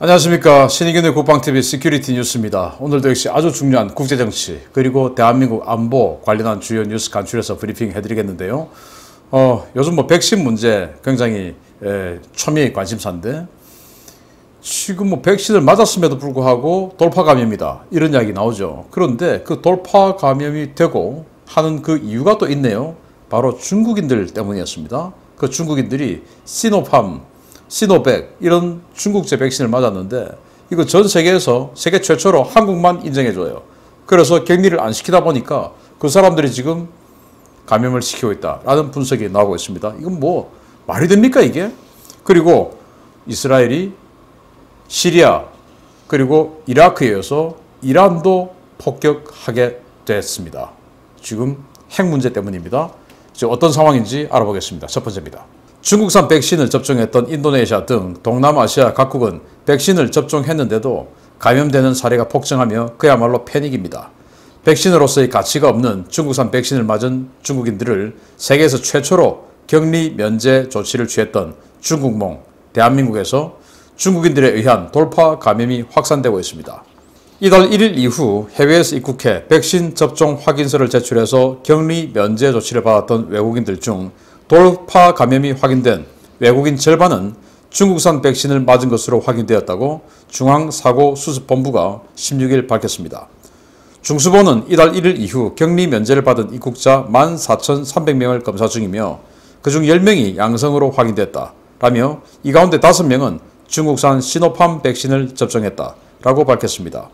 안녕하십니까. 신의균의 국방TV 시큐리티 뉴스입니다. 오늘도 역시 아주 중요한 국제정치 그리고 대한민국 안보 관련한 주요 뉴스 간추려서 브리핑 해드리겠는데요. 요즘 백신 문제 굉장히 초미의 관심사인데 지금 백신을 맞았음에도 불구하고 돌파 감염이다 이런 이야기 나오죠. 그런데 그 돌파 감염이 되고 하는 그 이유가 또 있네요. 바로 중국인들 때문이었습니다. 그 중국인들이 시노팜, 시노백 이런 중국제 백신을 맞았는데 이거 전 세계에서 세계 최초로 한국만 인정해줘요. 그래서 격리를 안 시키다 보니까 그 사람들이 지금 감염을 시키고 있다라는 분석이 나오고 있습니다. 이건 뭐 말이 됩니까 이게? 그리고 이스라엘이 시리아 그리고 이라크에 이어서 이란도 폭격하게 됐습니다. 지금 핵 문제 때문입니다. 이제 어떤 상황인지 알아보겠습니다. 첫 번째입니다. 중국산 백신을 접종했던 인도네시아 등 동남아시아 각국은 백신을 접종했는데도 감염되는 사례가 폭증하며 그야말로 패닉입니다. 백신으로서의 가치가 없는 중국산 백신을 맞은 중국인들을 세계에서 최초로 격리 면제 조치를 취했던 중국몽, 대한민국에서 중국인들에 의한 돌파 감염이 확산되고 있습니다. 이달 1일 이후 해외에서 입국해 백신 접종 확인서를 제출해서 격리 면제 조치를 받았던 외국인들 중 돌파 감염이 확인된 외국인 절반은 중국산 백신을 맞은 것으로 확인되었다고 중앙사고수습본부가 16일 밝혔습니다. 중수본은 이달 1일 이후 격리 면제를 받은 입국자 14,300명을 검사 중이며 그중 10명이 양성으로 확인됐다라며 이 가운데 5명은 중국산 시노팜 백신을 접종했다라고 밝혔습니다.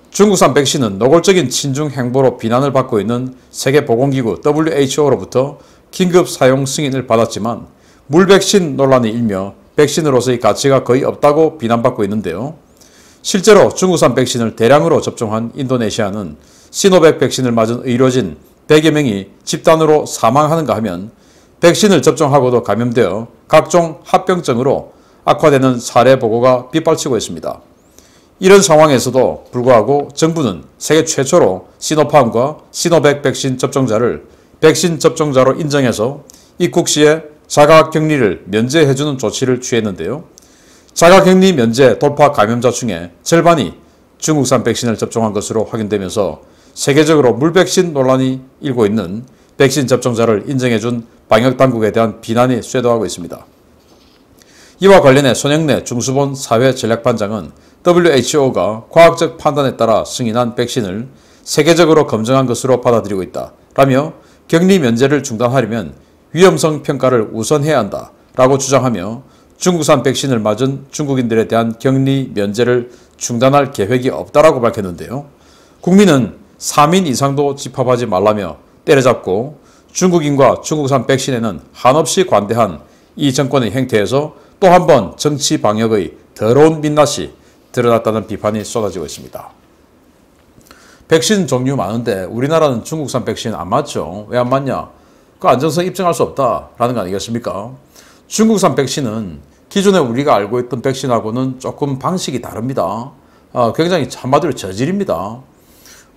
중국산 백신은 노골적인 친중 행보로 비난을 받고 있는 세계보건기구 WHO로부터 긴급 사용 승인을 받았지만 물백신 논란이 일며 백신으로서의 가치가 거의 없다고 비난받고 있는데요. 실제로 중국산 백신을 대량으로 접종한 인도네시아는 시노백 백신을 맞은 의료진 100여 명이 집단으로 사망하는가 하면 백신을 접종하고도 감염되어 각종 합병증으로 악화되는 사례 보고가 빗발치고 있습니다. 이런 상황에서도 불구하고 정부는 세계 최초로 시노팜과 시노백 백신 접종자를 백신 접종자로 인정해서 입국 시에 자가격리를 면제해주는 조치를 취했는데요. 자가격리 면제 돌파 감염자 중에 절반이 중국산 백신을 접종한 것으로 확인되면서 세계적으로 물백신 논란이 일고 있는 백신 접종자를 인정해준 방역당국에 대한 비난이 쇄도하고 있습니다. 이와 관련해 손영래 중수본 사회전략반장은 WHO가 과학적 판단에 따라 승인한 백신을 세계적으로 검증한 것으로 받아들이고 있다라며 격리 면제를 중단하려면 위험성 평가를 우선해야 한다라고 주장하며 중국산 백신을 맞은 중국인들에 대한 격리 면제를 중단할 계획이 없다라고 밝혔는데요. 국민은 3인 이상도 집합하지 말라며 때려잡고 중국인과 중국산 백신에는 한없이 관대한 이 정권의 행태에서 또 한 번 정치 방역의 더러운 민낯이 드러났다는 비판이 쏟아지고 있습니다. 백신 종류 많은데 우리나라는 중국산 백신 안 맞죠? 왜 안 맞냐? 그 안전성 입증할 수 없다라는 거 아니겠습니까? 중국산 백신은 기존에 우리가 알고 있던 백신하고는 조금 방식이 다릅니다. 굉장히 한마디로 저질입니다.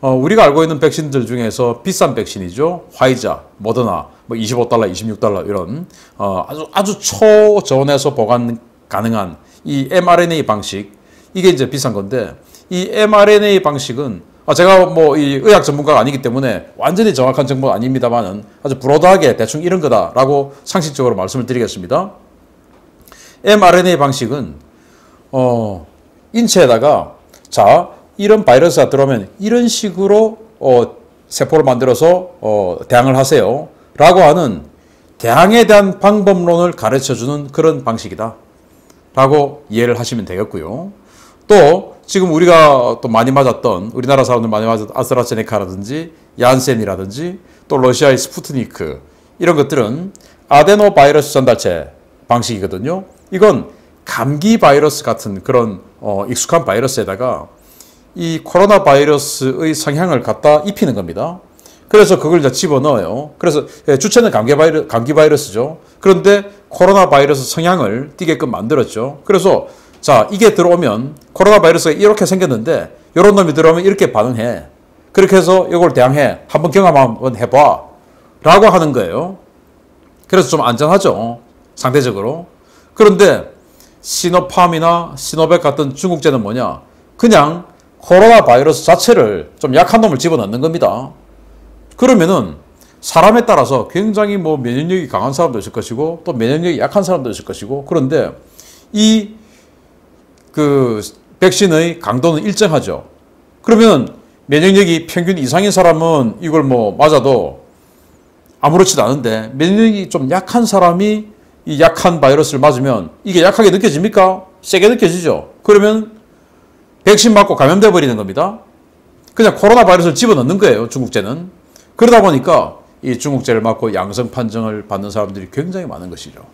우리가 알고 있는 백신들 중에서 비싼 백신이죠. 화이자, 모더나, 뭐 $25, $26 이런 아주 초저온에서 보관 가능한 이 mRNA 방식 이게 이제 비싼 건데 이 mRNA 방식은 제가 뭐 이 의학 전문가가 아니기 때문에 완전히 정확한 정보는 아닙니다만은 아주 브로드하게 대충 이런 거다라고 상식적으로 말씀을 드리겠습니다. mRNA 방식은 인체에다가 자 이런 바이러스가 들어오면 이런 식으로 세포를 만들어서 대항을 하세요 라고 하는 대항에 대한 방법론을 가르쳐주는 그런 방식이다 라고 이해를 하시면 되겠고요. 또 지금 우리가 또 많이 맞았던 우리나라 사람들 많이 맞았던 아스트라제네카라든지 얀센이라든지 또 러시아의 스푸트니크 이런 것들은 아데노 바이러스 전달체 방식이거든요. 이건 감기 바이러스 같은 그런 익숙한 바이러스에다가 이 코로나 바이러스의 성향을 갖다 입히는 겁니다. 그래서 그걸 이제 집어넣어요. 그래서 주체는 감기 바이러스죠. 그런데 코로나 바이러스 성향을 띠게끔 만들었죠. 그래서 자, 이게 들어오면 코로나 바이러스가 이렇게 생겼는데 이런 놈이 들어오면 이렇게 반응해. 그렇게 해서 이걸 대항해. 한번 경험 한번 해봐. 라고 하는 거예요. 그래서 좀 안전하죠. 상대적으로. 그런데 시노팜이나 시노백 같은 중국제는 뭐냐? 그냥 코로나 바이러스 자체를 좀 약한 놈을 집어넣는 겁니다. 그러면은 사람에 따라서 굉장히 뭐 면역력이 강한 사람도 있을 것이고 또 면역력이 약한 사람도 있을 것이고, 그런데 이 백신의 강도는 일정하죠. 그러면 면역력이 평균 이상인 사람은 이걸 뭐 맞아도 아무렇지도 않은데, 면역력이 좀 약한 사람이 이 약한 바이러스를 맞으면 이게 약하게 느껴집니까? 세게 느껴지죠. 그러면 백신 맞고 감염돼 버리는 겁니다. 그냥 코로나 바이러스를 집어넣는 거예요, 중국제는. 그러다 보니까 이 중국제를 맞고 양성 판정을 받는 사람들이 굉장히 많은 것이죠.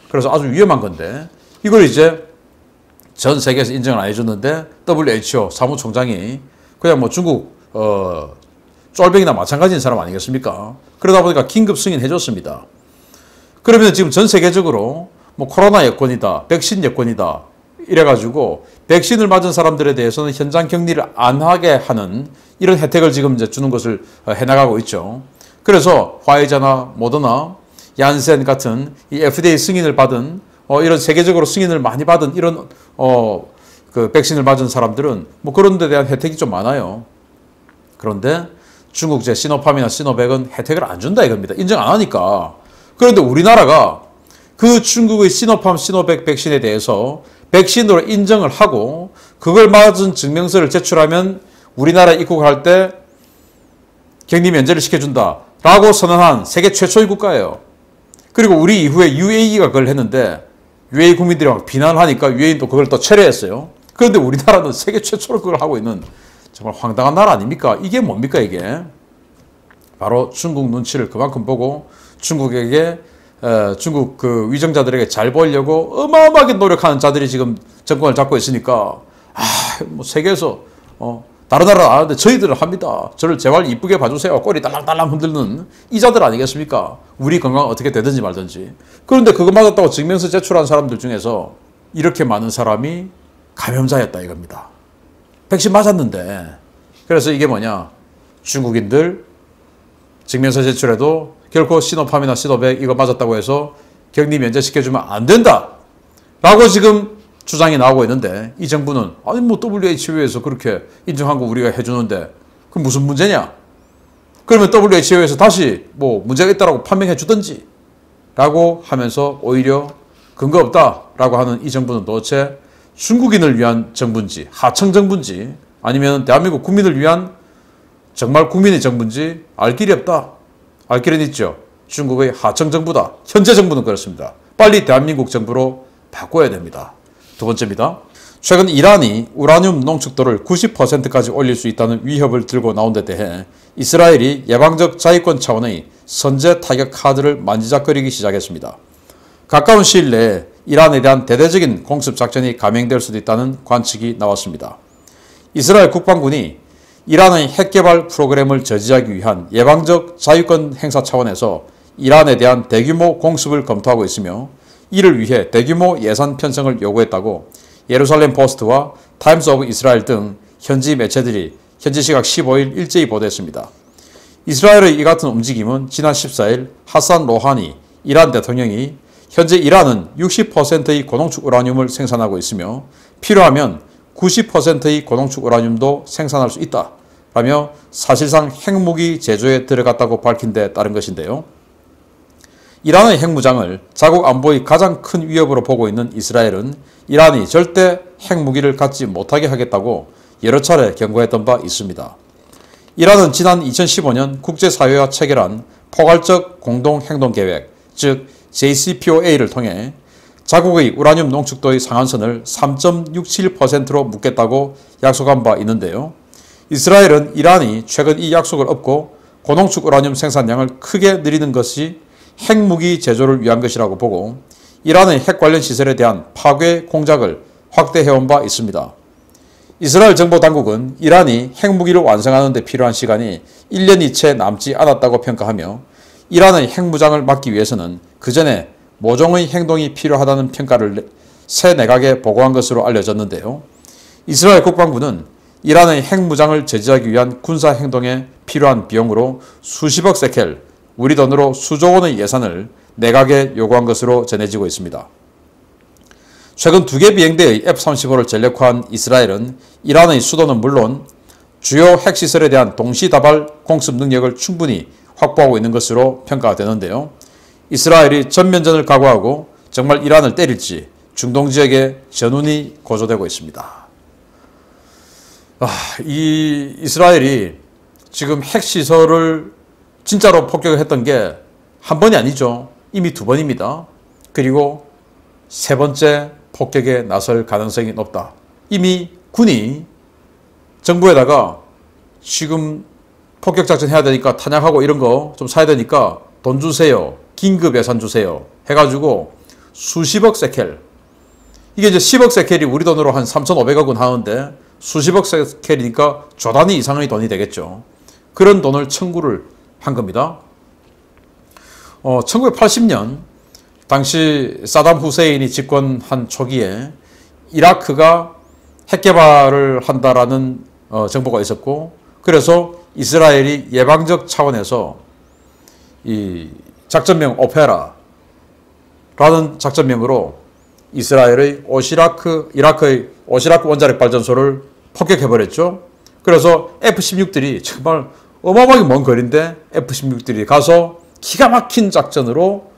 그래서 아주 위험한 건데, 이걸 이제 전 세계에서 인정을 안 해줬는데 WHO 사무총장이 그냥 뭐 중국 쫄병이나 마찬가지인 사람 아니겠습니까? 그러다 보니까 긴급 승인해줬습니다. 그러면 지금 전 세계적으로 뭐 코로나 여권이다, 백신 여권이다 이래가지고 백신을 맞은 사람들에 대해서는 현장 격리를 안 하게 하는 이런 혜택을 지금 이제 주는 것을 해나가고 있죠. 그래서 화이자나 모더나, 얀센 같은 이 FDA 승인을 받은 이런 세계적으로 승인을 많이 받은 이런 백신을 맞은 사람들은 뭐 그런 데 대한 혜택이 좀 많아요. 그런데 중국제 시노팜이나 시노백은 혜택을 안 준다 이겁니다. 인정 안 하니까. 그런데 우리나라가 그 중국의 시노팜, 시노백 백신에 대해서 백신으로 인정을 하고 그걸 맞은 증명서를 제출하면 우리나라에 입국할 때 격리 면제를 시켜준다라고 선언한 세계 최초의 국가예요. 그리고 우리 이후에 UAE가 그걸 했는데 UAE 국민들이 막 비난하니까 UAE도 그걸 또 철회했어요. 그런데 우리나라는 세계 최초로 그걸 하고 있는 정말 황당한 나라 아닙니까? 이게 뭡니까 이게? 바로 중국 눈치를 그만큼 보고 중국에게 중국 위정자들에게 잘 보이려고 어마어마하게 노력하는 자들이 지금 정권을 잡고 있으니까 뭐 세계에서 다른 나라 아는데 저희들은 합니다. 저를 제발 이쁘게 봐주세요. 꼬리 딸랑딸랑 흔들는 이 자들 아니겠습니까? 우리 건강 어떻게 되든지 말든지. 그런데 그거 맞았다고 증명서 제출한 사람들 중에서 이렇게 많은 사람이 감염자였다 이겁니다. 백신 맞았는데. 그래서 이게 뭐냐? 중국인들 증명서 제출해도 결코 시노팜이나 시노백 이거 맞았다고 해서 격리 면제시켜주면 안 된다 라고 지금 주장이 나오고 있는데, 이 정부는 아니 뭐 WHO에서 그렇게 인정한 거 우리가 해주는데 그럼 무슨 문제냐? 그러면 WHO에서 다시 뭐 문제가 있다라고 판명해 주든지 라고 하면서 오히려 근거 없다 라고 하는 이 정부는 도대체 중국인을 위한 정부인지 하청 정부인지 아니면 대한민국 국민을 위한 정말 국민의 정부인지 알 길이 없다. 알 길은 있죠. 중국의 하청 정부다. 현재 정부는 그렇습니다. 빨리 대한민국 정부로 바꿔야 됩니다. 두 번째입니다. 최근 이란이 우라늄 농축도를 90%까지 올릴 수 있다는 위협을 들고 나온 데 대해 이스라엘이 예방적 자위권 차원의 선제 타격 카드를 만지작거리기 시작했습니다. 가까운 시일 내에 이란에 대한 대대적인 공습 작전이 감행될 수도 있다는 관측이 나왔습니다. 이스라엘 국방군이 이란의 핵개발 프로그램을 저지하기 위한 예방적 자위권 행사 차원에서 이란에 대한 대규모 공습을 검토하고 있으며 이를 위해 대규모 예산 편성을 요구했다고 예루살렘 포스트와 타임스 오브 이스라엘 등 현지 매체들이 현지 시각 15일 일제히 보도했습니다. 이스라엘의 이 같은 움직임은 지난 14일 하산 로하니 이란 대통령이 현재 이란은 60%의 고농축 우라늄을 생산하고 있으며 필요하면 90%의 고농축 우라늄도 생산할 수 있다 라며 사실상 핵무기 제조에 들어갔다고 밝힌 데 따른 것인데요. 이란의 핵무장을 자국 안보의 가장 큰 위협으로 보고 있는 이스라엘은 이란이 절대 핵무기를 갖지 못하게 하겠다고 여러 차례 경고했던 바 있습니다. 이란은 지난 2015년 국제사회와 체결한 포괄적 공동행동계획, 즉 JCPOA를 통해 자국의 우라늄 농축도의 상한선을 3.67%로 묶겠다고 약속한 바 있는데요. 이스라엘은 이란이 최근 이 약속을 어고 고농축 우라늄 생산량을 크게 늘리는 것이 핵무기 제조를 위한 것이라고 보고 이란의 핵 관련 시설에 대한 파괴 공작을 확대해온 바 있습니다. 이스라엘 정보 당국은 이란이 핵무기를 완성하는 데 필요한 시간이 1년이 채 남지 않았다고 평가하며 이란의 핵무장을 막기 위해서는 그 전에 모종의 행동이 필요하다는 평가를 새 내각에 보고한 것으로 알려졌는데요. 이스라엘 국방부는 이란의 핵무장을 저지하기 위한 군사행동에 필요한 비용으로 수십억 세켈, 우리 돈으로 수조 원의 예산을 내각에 요구한 것으로 전해지고 있습니다. 최근 2개 비행대의 F-35를 전력화한 이스라엘은 이란의 수도는 물론 주요 핵시설에 대한 동시다발 공습 능력을 충분히 확보하고 있는 것으로 평가가 되는데요. 이스라엘이 전면전을 각오하고 정말 이란을 때릴지 중동 지역에 전운이 고조되고 있습니다. 이 이스라엘이 지금 핵시설을 진짜로 폭격했던 게 한 번이 아니죠. 이미 2번입니다. 그리고 3번째 폭격에 나설 가능성이 높다. 이미 군이 정부에다가 지금 폭격작전 해야 되니까 탄약하고 이런 거 좀 사야 되니까 돈 주세요. 긴급 예산 주세요. 해가지고 수십억 세켈. 이게 이제 10억 세켈이 우리 돈으로 한 3,500억 원 하는데 수십억 세켈이니까 조 단위 이상의 돈이 되겠죠. 그런 돈을 청구를 한 겁니다. 1980년 당시 사담 후세인이 집권한 초기에 이라크가 핵 개발을 한다라는 정보가 있었고, 그래서 이스라엘이 예방적 차원에서 이 작전명 오페라라는 작전명으로 이스라엘의 이라크의 오시라크 원자력 발전소를 폭격해버렸죠. 그래서 F-16들이 정말 어마어마하게 먼 거리인데 F-16들이 가서 기가 막힌 작전으로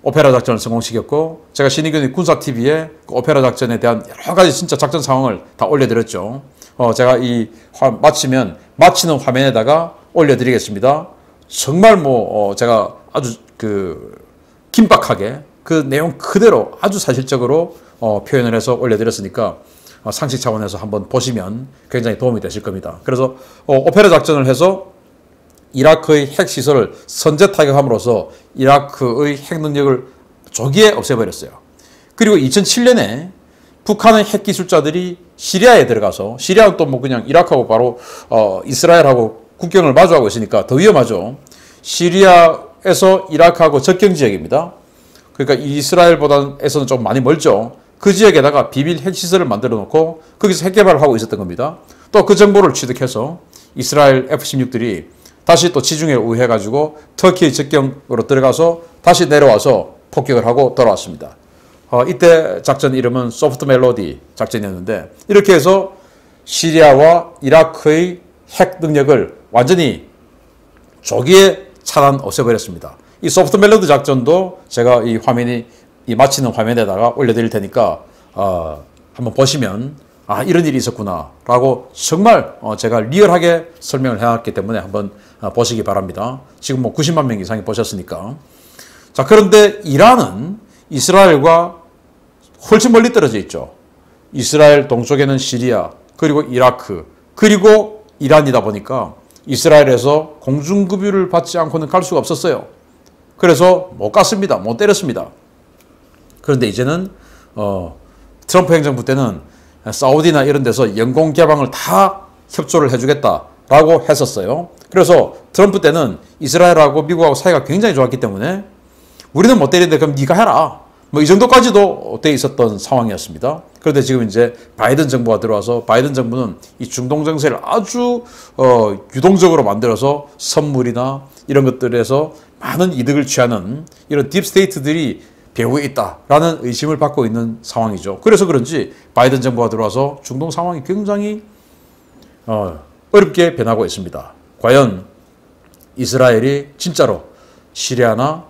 오페라 작전을 성공시켰고, 제가 신의균의 군사TV에 그 오페라 작전에 대한 여러 가지 진짜 작전 상황을 다 올려드렸죠. 제가 마치는 화면에다가 올려드리겠습니다. 정말 제가 아주 긴박하게 그 내용 그대로 아주 사실적으로 표현을 해서 올려드렸으니까 상식 차원에서 한번 보시면 굉장히 도움이 되실 겁니다. 그래서 오페라 작전을 해서 이라크의 핵시설을 선제 타격함으로써 이라크의 핵 능력을 조기에 없애버렸어요. 그리고 2007년에 북한의 핵기술자들이 시리아에 들어가서, 시리아는 또 그냥 이라크하고 바로 이스라엘하고 국경을 마주하고 있으니까 더 위험하죠. 시리아에서 이라크하고 접경 지역입니다. 그러니까 이스라엘보다는 좀 많이 멀죠. 그 지역에다가 비밀 핵시설을 만들어 놓고 거기서 핵 개발을 하고 있었던 겁니다. 또 그 정보를 취득해서 이스라엘 F-16들이 다시 또 지중해를 우회해가지고 터키의 접경으로 들어가서 다시 내려와서 폭격을 하고 돌아왔습니다. 이때 작전 이름은 소프트 멜로디 작전이었는데, 이렇게 해서 시리아와 이라크의 핵 능력을 완전히 조기에 차단 없애버렸습니다. 이 소프트 멜로디 작전도 제가 이 마치는 화면에다가 올려드릴 테니까 한번 보시면 이런 일이 있었구나 라고 정말 제가 리얼하게 설명을 해놨기 때문에 한번 보시기 바랍니다. 지금 90만 명 이상이 보셨으니까. 자, 그런데 이란은 이스라엘과 훨씬 멀리 떨어져 있죠. 이스라엘 동쪽에는 시리아, 그리고 이라크, 그리고 이란이다 보니까 이스라엘에서 공중급유를 받지 않고는 갈 수가 없었어요. 그래서 못 갔습니다. 못 때렸습니다. 그런데 이제는 트럼프 행정부 때는 사우디나 이런 데서 연공 개방을 다 협조를 해주겠다라고 했었어요. 그래서 트럼프 때는 이스라엘하고 미국하고 사이가 굉장히 좋았기 때문에 우리는 못 때리는데 그럼 네가 해라. 이 정도까지도 돼 있었던 상황이었습니다. 그런데 지금 이제 바이든 정부가 들어와서 바이든 정부는 이 중동 정세를 아주 유동적으로 만들어서 선물이나 이런 것들에서 많은 이득을 취하는 이런 딥스테이트들이 배후에 있다라는 의심을 받고 있는 상황이죠. 그래서 그런지 바이든 정부가 들어와서 중동 상황이 굉장히 어렵게 변하고 있습니다. 과연 이스라엘이 진짜로 시리아나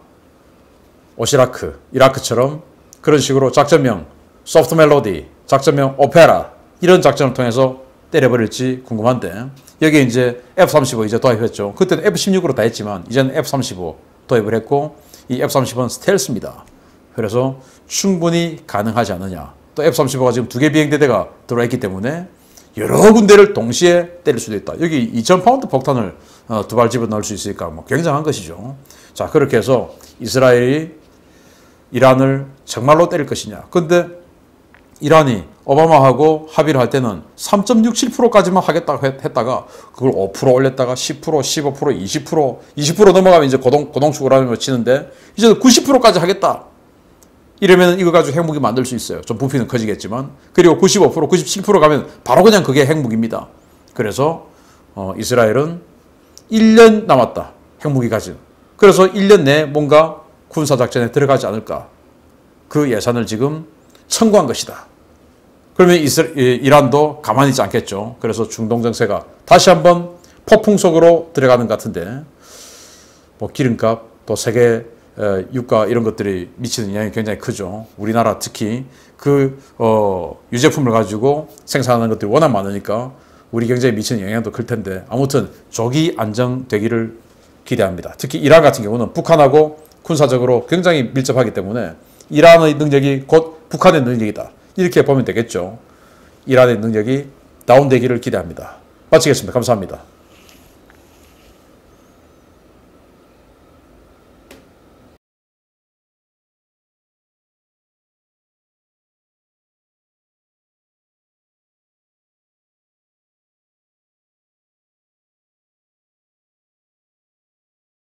오시라크, 이라크처럼 그런 식으로 작전명 소프트 멜로디, 작전명 오페라 이런 작전을 통해서 때려버릴지 궁금한데, 여기에 이제 F-35 이제 도입했죠. 그때는 F-16으로 다 했지만 이제는 F-35 도입을 했고, 이 F-35는 스텔스입니다. 그래서 충분히 가능하지 않느냐. 또 F-35가 지금 2개 비행대대가 들어와 있기 때문에 여러 군데를 동시에 때릴 수도 있다. 여기 2,000파운드 폭탄을 2발 집어넣을 수 있으니까 굉장한 것이죠. 자, 그렇게 해서 이스라엘이 이란을 정말로 때릴 것이냐. 근데 이란이 오바마하고 합의를 할 때는 3.67%까지만 하겠다고 했다가 그걸 5% 올렸다가 10%, 15%, 20% 넘어가면 이제 고동축으로 치는데 이제는 90%까지 하겠다. 이러면 이거 가지고 핵무기 만들 수 있어요. 좀 부피는 커지겠지만. 그리고 95%, 97% 가면 바로 그냥 그게 핵무기입니다. 그래서 이스라엘은 1년 남았다. 핵무기 가지고. 그래서 1년 내에 뭔가 군사작전에 들어가지 않을까. 그 예산을 지금 청구한 것이다. 그러면 이란도 가만히 있지 않겠죠. 그래서 중동 정세가 다시 한번 폭풍 속으로 들어가는 것 같은데, 뭐 기름값, 또 세계 유가 이런 것들이 미치는 영향이 굉장히 크죠. 우리나라 특히 그 유제품을 가지고 생산하는 것들이 워낙 많으니까 우리 경제에 미치는 영향도 클 텐데, 아무튼 조기 안정되기를 기대합니다. 특히 이란 같은 경우는 북한하고 군사적으로 굉장히 밀접하기 때문에 이란의 능력이 곧 북한의 능력이다, 이렇게 보면 되겠죠. 이란의 능력이 다운되기를 기대합니다. 마치겠습니다. 감사합니다.